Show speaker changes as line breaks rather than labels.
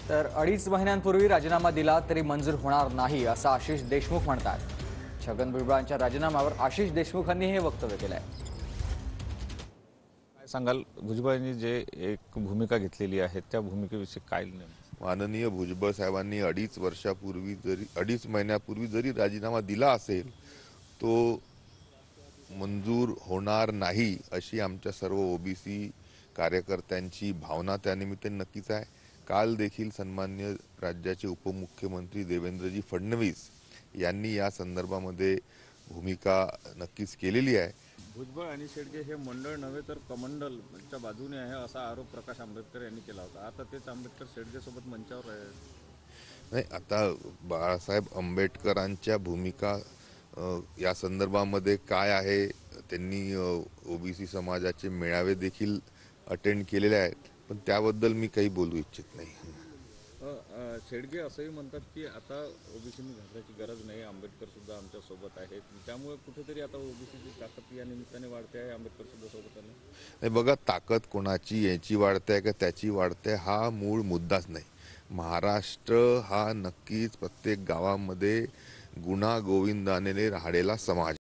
तर 2.5 महिन्यांपूर्वी राजीनामा दिला तरी मंजूर होणार नाही असं आशिष देशमुख म्हणतात। छगन भुजबळांच्या राजीनाम्यावर आशिष देशमुखांनी हे वक्तव्य केलंय।
काय सांगाल, भुजबळांनी जे एक भूमिका घेतलेली आहे त्या भूमिकेविषयी काय
माननीय भुजबळ साहेबांनी 2.5 महिन्यापूर्वी जरी राजीनामा दिला असेल तो मंजूर होणार नाही अशी आमच्या सर्व ओबीसी कार्यकर्त्यांची भावना त्यानिमित्ताने नक्कीच आहे। काल देखील सन्माननीय राज्याचे उपमुख्यमंत्री देवेंद्रजी फडणवीस यांनी या संदर्भामध्ये भूमिका नक्कीच केलेली आहे।
भुजबळ आणि शेडगे हे मंडळ नव्हे तर कमंडलच्या बाजूने आहे असा आरोप प्रकाश आंबेडकर यांनी केला होता। आता तेच आंबेडकर शेडगे सोबत मंचावर आहे।
नाही, आता बाळासाहेब आंबेडकरांच्या भूमिका या संदर्भामध्ये काय आहे, त्यांनी ओबीसी समाजाचे मेळावे देखील अटेंड केलेले आहेत, पण त्याबद्दल मी काही बोलू इच्छित नाही।
शेडगे असंही म्हणतात की आता ओबीसीनी घाबरायची गरज नाही, आंबेडकर सुद्धा आमच्या सोबत आहेत, त्यामुळे कुठेतरी आता ओबीसीची ताकद या निमित्ताने वाढते आहे, आंबेडकर सुद्धा सोबत आले।
नाही बघा, ताकद कोणाची याची वाढते आहे का त्याची वाढते हा मूळ मुद्दाच नाही। महाराष्ट्र हा नक्कीच प्रत्येक गावामध्ये गुण्यागोविंदाने राहिलेला समाज